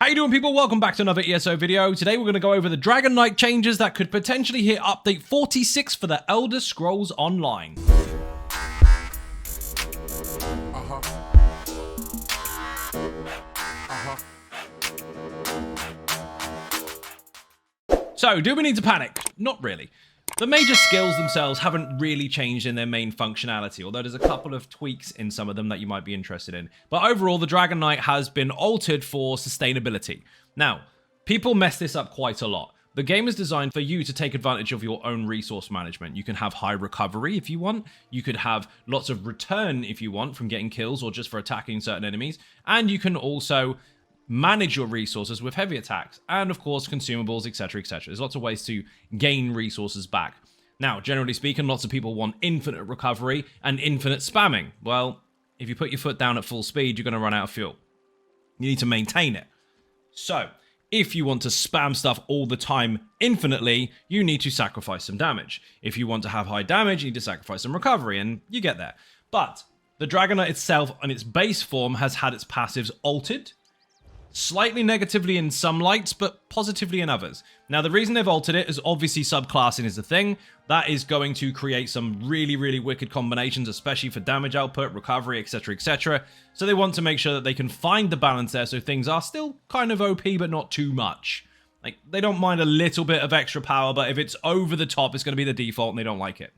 How you doing, people? Welcome back to another ESO video. Today we're going to go over the Dragonknight changes that could potentially hit update 46 for the Elder Scrolls Online. So, do we need to panic? Not really. The major skills themselves haven't really changed in their main functionality, although there's a couple of tweaks in some of them that you might be interested in. But overall, the Dragonknight has been altered for sustainability. Now, people mess this up quite a lot. The game is designed for you to take advantage of your own resource management. You can have high recovery if you want. You could have lots of return if you want from getting kills or just for attacking certain enemies. And you can also manage your resources with heavy attacks, and of course consumables, etc, etc. There's lots of ways to gain resources back. Now, generally speaking, lots of people want infinite recovery and infinite spamming. Well, if you put your foot down at full speed, you're going to run out of fuel. You need to maintain it. So, if you want to spam stuff all the time infinitely, you need to sacrifice some damage. If you want to have high damage, you need to sacrifice some recovery, and you get there. But the Dragonknight itself, in its base form, has had its passives altered. Slightly negatively in some lights, but positively in others. Now, the reason they've altered it is obviously subclassing is the thing. That is going to create some really, really wicked combinations, especially for damage output, recovery, etc, etc. So they want to make sure that they can find the balance there so things are still kind of OP, but not too much. Like, they don't mind a little bit of extra power, but if it's over the top, it's going to be the default and they don't like it.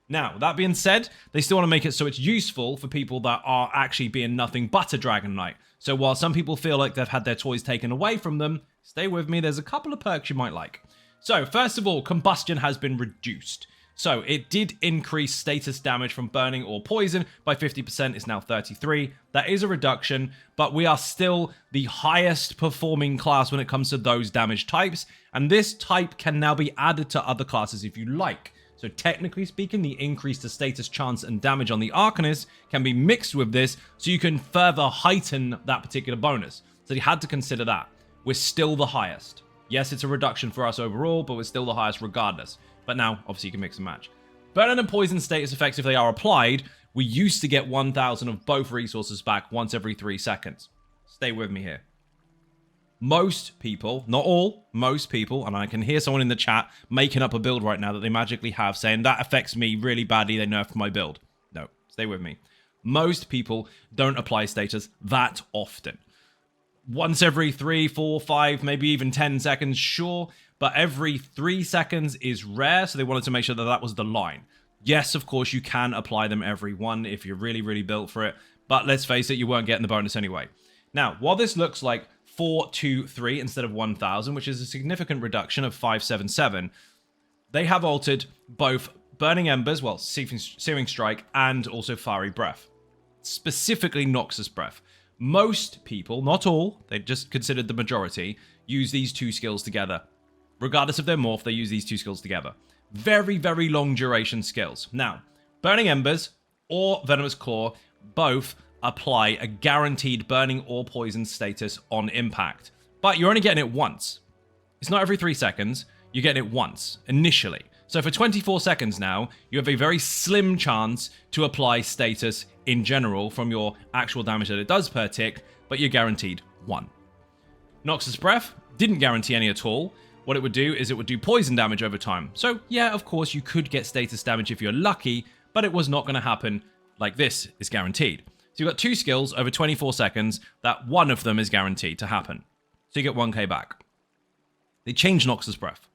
Now, that being said, they still want to make it so it's useful for people that are actually being nothing but a Dragonknight. So while some people feel like they've had their toys taken away from them, stay with me, there's a couple of perks you might like. So, first of all, combustion has been reduced. So, it did increase status damage from burning or poison by 50%, it's now 33. That is a reduction, but we are still the highest performing class when it comes to those damage types, and this type can now be added to other classes if you like. So technically speaking, the increase to status, chance, and damage on the Arcanist can be mixed with this, so you can further heighten that particular bonus. So you had to consider that. We're still the highest. Yes, it's a reduction for us overall, but we're still the highest regardless. But now, obviously, you can mix and match. Burn and poison status effects, if they are applied, we used to get 1,000 of both resources back once every 3 seconds. Stay with me here. Most people, not all, most people, and I can hear someone in the chat making up a build right now that they magically have saying that affects me really badly, they nerfed my build. No, stay with me. Most people don't apply status that often. Once every 3, 4, 5, maybe even 10 seconds, sure, but every 3 seconds is rare, so they wanted to make sure that that was the line. Yes, of course, you can apply them every one if you're really, really built for it, but let's face it, you weren't getting the bonus anyway. Now, while this looks like 423 instead of 1,000, which is a significant reduction of 577. They have altered both Burning Embers, well, Searing Strike, and also Fiery Breath. Specifically Noxus Breath. Most people, not all, they just considered the majority, use these two skills together. Regardless of their morph, they use these two skills together. Very, very long duration skills. Now, Burning Embers or Venomous Claw both apply a guaranteed burning or poison status on impact. But you're only getting it once. It's not every 3 seconds, you're getting it once, initially. So for 24 seconds now, you have a very slim chance to apply status in general from your actual damage that it does per tick, but you're guaranteed 1. Noxus Breath didn't guarantee any at all. What it would do is it would do poison damage over time. So yeah, of course, you could get status damage if you're lucky, but it was not going to happen like this is guaranteed. So you've got 2 skills over 24 seconds that one of them is guaranteed to happen. So you get 1k back. They changed Noxus Breath.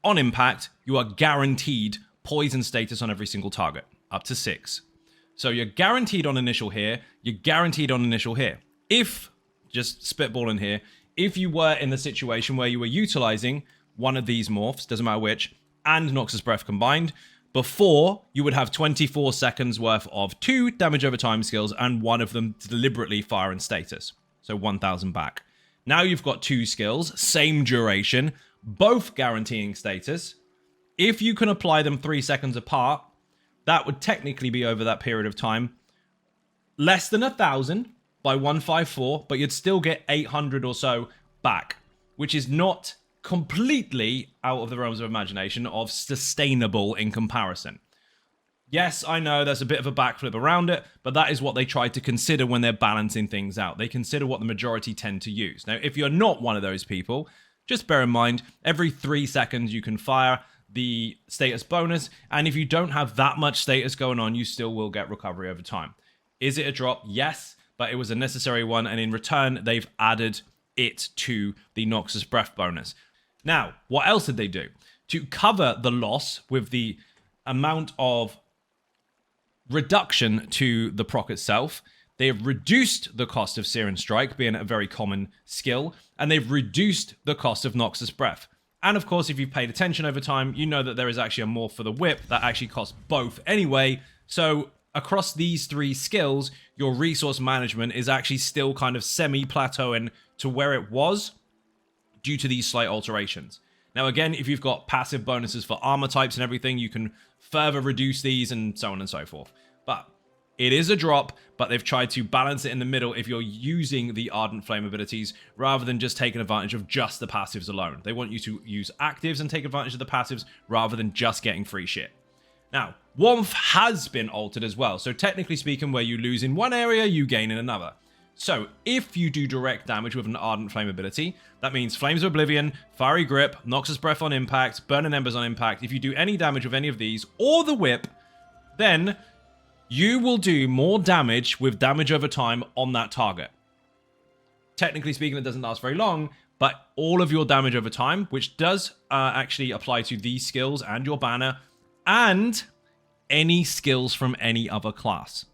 On impact, you are guaranteed poison status on every single target, up to 6. So you're guaranteed on initial here, you're guaranteed on initial here. If, just spitballing here, if you were in the situation where you were utilizing one of these morphs, doesn't matter which, and Noxus Breath combined, before, you would have 24 seconds worth of 2 damage over time skills and one of them deliberately fire and status. So 1,000 back. Now you've got 2 skills, same duration, both guaranteeing status. If you can apply them 3 seconds apart, that would technically be over that period of time. Less than 1,000 by 154, but you'd still get 800 or so back, which is not completely out of the realms of imagination of sustainable in comparison. Yes, I know there's a bit of a backflip around it, but that is what they try to consider when they're balancing things out. They consider what the majority tend to use. Now, if you're not one of those people, just bear in mind, every 3 seconds you can fire the status bonus, and if you don't have that much status going on, you still will get recovery over time. Is it a drop? Yes, but it was a necessary one, and in return, they've added it to the Noxus Breath bonus. Now, what else did they do? To cover the loss with the amount of reduction to the proc itself, they have reduced the cost of Searing Strike, being a very common skill, and they've reduced the cost of Noxus Breath. And of course, if you've paid attention over time, you know that there is actually a morph for the whip that actually costs both anyway. So across these 3 skills, your resource management is actually still kind of semi-plateauing to where it was due to these slight alterations. Now again, if you've got passive bonuses for armor types and everything, you can further reduce these and so on and so forth. But it is a drop, but they've tried to balance it in the middle if you're using the Ardent Flame abilities rather than just taking advantage of just the passives alone. They want you to use actives and take advantage of the passives rather than just getting free shit. Now, Warmth has been altered as well, so technically speaking, where you lose in one area, you gain in another. So, if you do direct damage with an Ardent Flame ability, that means Flames of Oblivion, Fiery Grip, Noxus Breath on impact, Burning Embers on impact. If you do any damage with any of these, or the Whip, then you will do more damage with damage over time on that target. Technically speaking, it doesn't last very long, but all of your damage over time, which does actually apply to these skills and your banner, and any skills from any other class.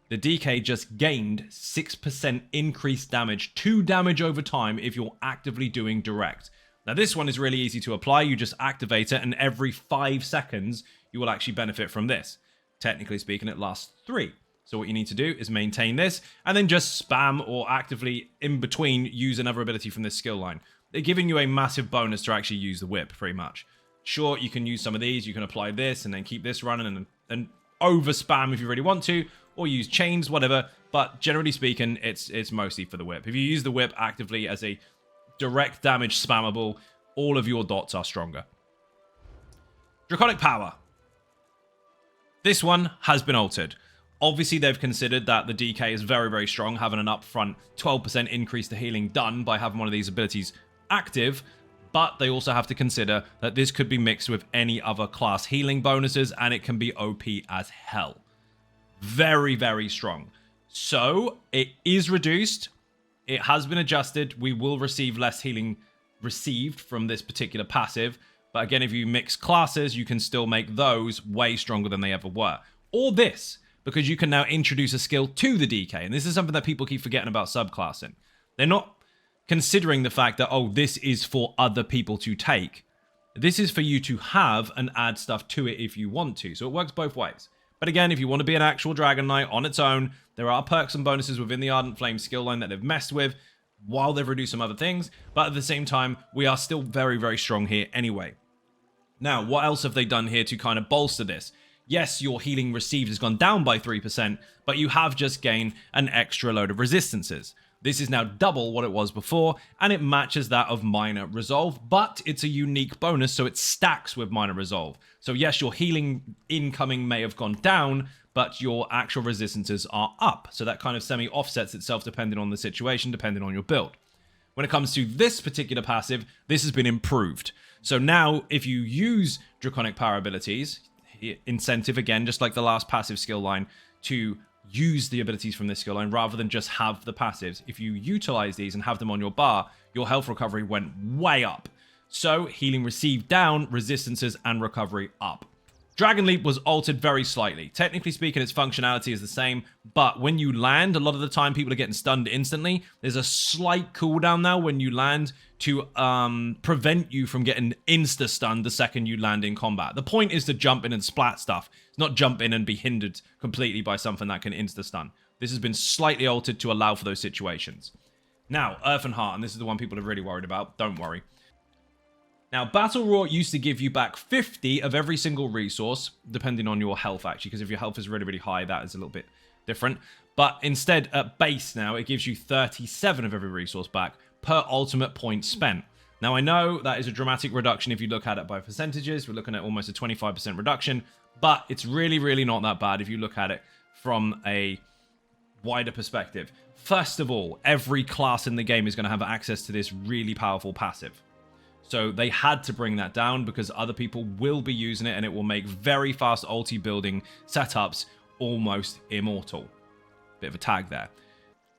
The DK just gained 6% increased damage, 2 damage over time if you're actively doing direct. Now this one is really easy to apply, you just activate it and every 5 seconds you will actually benefit from this. Technically speaking, it lasts 3. So what you need to do is maintain this and then just spam or actively in between use another ability from this skill line. They're giving you a massive bonus to actually use the whip pretty much. Sure, you can use some of these, you can apply this and then keep this running and over spam if you really want to, or use chains, whatever, but generally speaking, it's mostly for the whip. If you use the whip actively as a direct damage spammable, all of your dots are stronger. Draconic Power. This one has been altered. Obviously, they've considered that the DK is very, very strong, having an upfront 12% increase to healing done by having one of these abilities active, but they also have to consider that this could be mixed with any other class healing bonuses, and it can be OP as hell. Very, very strong. So, it is reduced. It has been adjusted. We will receive less healing received from this particular passive. But again, if you mix classes, you can still make those way stronger than they ever were. Or this, because you can now introduce a skill to the DK. And this is something that people keep forgetting about subclassing. They're not considering the fact that, oh, this is for other people to take. This is for you to have and add stuff to it if you want to. So it works both ways. But again, if you want to be an actual Dragonknight on its own, there are perks and bonuses within the Ardent Flame skill line that they've messed with while they've reduced some other things. But at the same time, we are still very, very strong here anyway. Now, what else have they done here to kind of bolster this? Yes, your healing received has gone down by 3%, but you have just gained an extra load of resistances. This is now double what it was before, and it matches that of Minor Resolve, but it's a unique bonus, so it stacks with Minor Resolve. So yes, your healing incoming may have gone down, but your actual resistances are up. So that kind of semi-offsets itself depending on the situation, depending on your build. When it comes to this particular passive, this has been improved. So now, if you use Draconic Power abilities, incentive again, just like the last passive skill line, to use the abilities from this skill line rather than just have the passives. If you utilize these and have them on your bar, your health recovery went way up. So healing received down, resistances and recovery up. Dragon Leap was altered very slightly. Technically speaking, its functionality is the same, but when you land, a lot of the time people are getting stunned instantly. There's a slight cooldown now when you land to prevent you from getting insta-stunned the second you land in combat. The point is to jump in and splat stuff. It's not jump in and be hindered completely by something that can insta-stun. This has been slightly altered to allow for those situations. Now, Earthen Heart, and this is the one people are really worried about. Don't worry. Now, Battle Roar used to give you back 50 of every single resource, depending on your health, actually, because if your health is really, really high, that is a little bit different. But instead, at base now, it gives you 37 of every resource back per ultimate point spent. Now, I know that is a dramatic reduction if you look at it by percentages. We're looking at almost a 25% reduction, But it's really, really not that bad if you look at it from a wider perspective. First of all, every class in the game is going to have access to this really powerful passive. So they had to bring that down because other people will be using it and it will make very fast ulti building setups almost immortal. Bit of a tag there.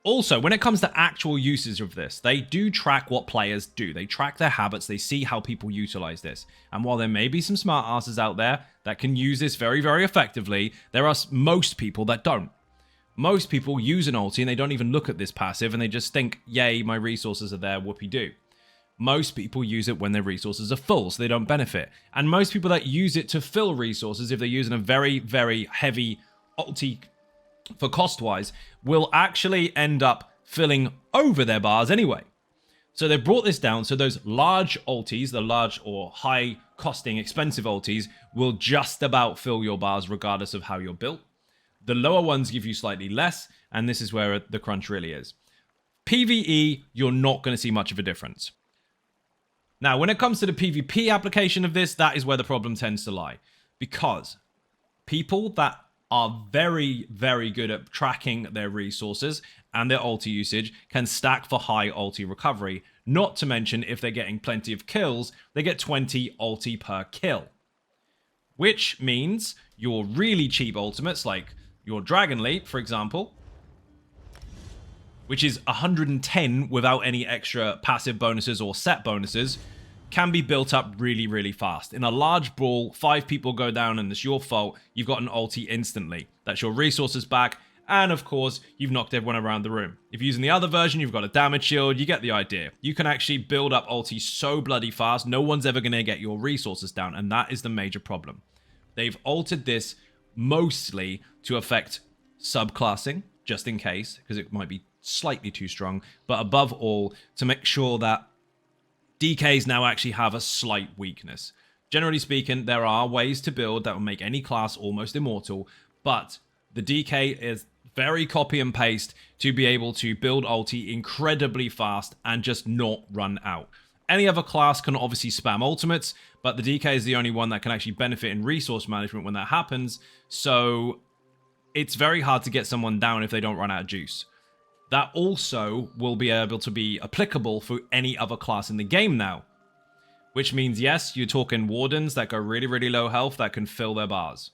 Also, when it comes to actual uses of this, they do track what players do. They track their habits. They see how people utilize this. And while there may be some smart asses out there that can use this very, very effectively, there are most people that don't. Most people use an ulti and they don't even look at this passive and they just think, yay, my resources are there, whoopee-doo. Most people use it when their resources are full, so they don't benefit. And most people that use it to fill resources, if they're using a very, very heavy ulti for cost-wise, will actually end up filling over their bars anyway. So they brought this down, so those large ultis, the large or high-costing, expensive ultis, will just about fill your bars regardless of how you're built. The lower ones give you slightly less, and this is where the crunch really is. PvE, you're not going to see much of a difference. Now, when it comes to the PvP application of this, that is where the problem tends to lie. Because people that are very, very good at tracking their resources and their ulti usage can stack for high ulti recovery. Not to mention, if they're getting plenty of kills, they get 20 ulti per kill. Which means your really cheap ultimates, like your Dragonknight, for example, which is 110 without any extra passive bonuses or set bonuses, can be built up really, really fast. In a large brawl, 5 people go down and it's your fault, you've got an ulti instantly. That's your resources back, and of course, you've knocked everyone around the room. If you're using the other version, you've got a damage shield, you get the idea. You can actually build up ulti so bloody fast, no one's ever going to get your resources down, and that is the major problem. They've altered this mostly to affect subclassing, just in case, because it might be slightly too strong, but above all, to make sure that DKs now actually have a slight weakness. Generally speaking, there are ways to build that will make any class almost immortal, but the DK is very copy and paste to be able to build ulti incredibly fast and just not run out. Any other class can obviously spam ultimates, but the DK is the only one that can actually benefit in resource management when that happens, so it's very hard to get someone down if they don't run out of juice. That also will be able to be applicable for any other class in the game now. Which means, yes, you're talking wardens that go really, really low health that can fill their bars.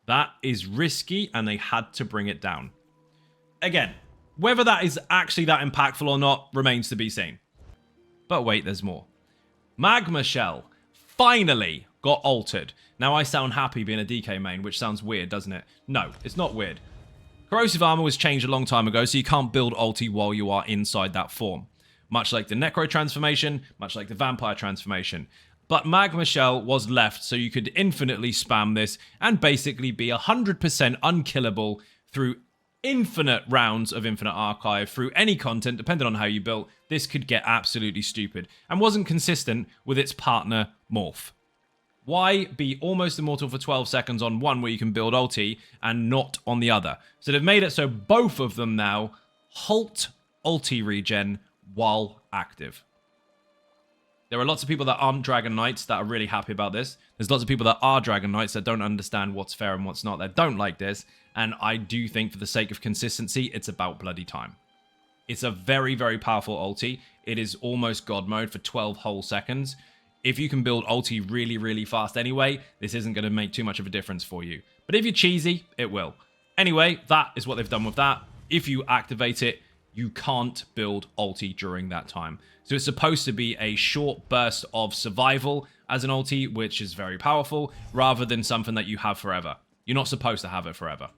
That is risky, and they had to bring it down. Again, whether that is actually that impactful or not remains to be seen. But wait, there's more. Magma Shell finally got altered. Now, I sound happy being a DK main, which sounds weird, doesn't it? No, it's not weird. Corrosive armor was changed a long time ago, so you can't build ulti while you are inside that form. Much like the Necro transformation, much like the Vampire transformation. But Magma Shell was left so you could infinitely spam this and basically be 100% unkillable through infinite rounds of Infinite Archive, through any content, depending on how you built. This could get absolutely stupid and wasn't consistent with its partner Morph. Why be almost immortal for 12 seconds on one where you can build ulti and not on the other? So they've made it so both of them now halt ulti regen while active. There are lots of people that aren't Dragonknights that are really happy about this. There's lots of people that are Dragonknights that don't understand what's fair and what's not, that don't like this. And I do think for the sake of consistency, it's about bloody time. It's a very, very powerful ulti. It is almost God mode for 12 whole seconds. If you can build ulti really, really fast anyway, this isn't going to make too much of a difference for you. But if you're cheesy, it will. Anyway, that is what they've done with that. If you activate it, you can't build ulti during that time. So it's supposed to be a short burst of survival as an ulti, which is very powerful, rather than something that you have forever. You're not supposed to have it forever.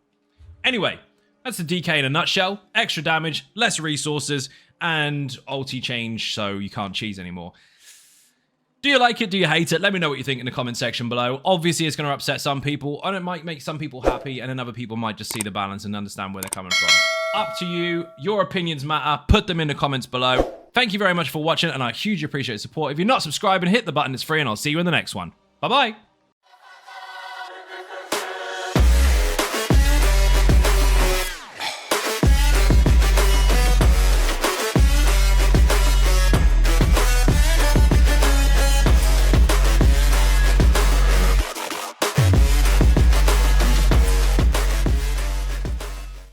Anyway, that's the DK in a nutshell. Extra damage, less resources, and ulti change so you can't cheese anymore. Do you like it? Do you hate it? Let me know what you think in the comment section below. Obviously, it's going to upset some people, and it might make some people happy, and then other people might just see the balance and understand where they're coming from. Up to you. Your opinions matter. Put them in the comments below. Thank you very much for watching, and I hugely appreciate the support. If you're not subscribed, hit the button. It's free, and I'll see you in the next one. Bye-bye.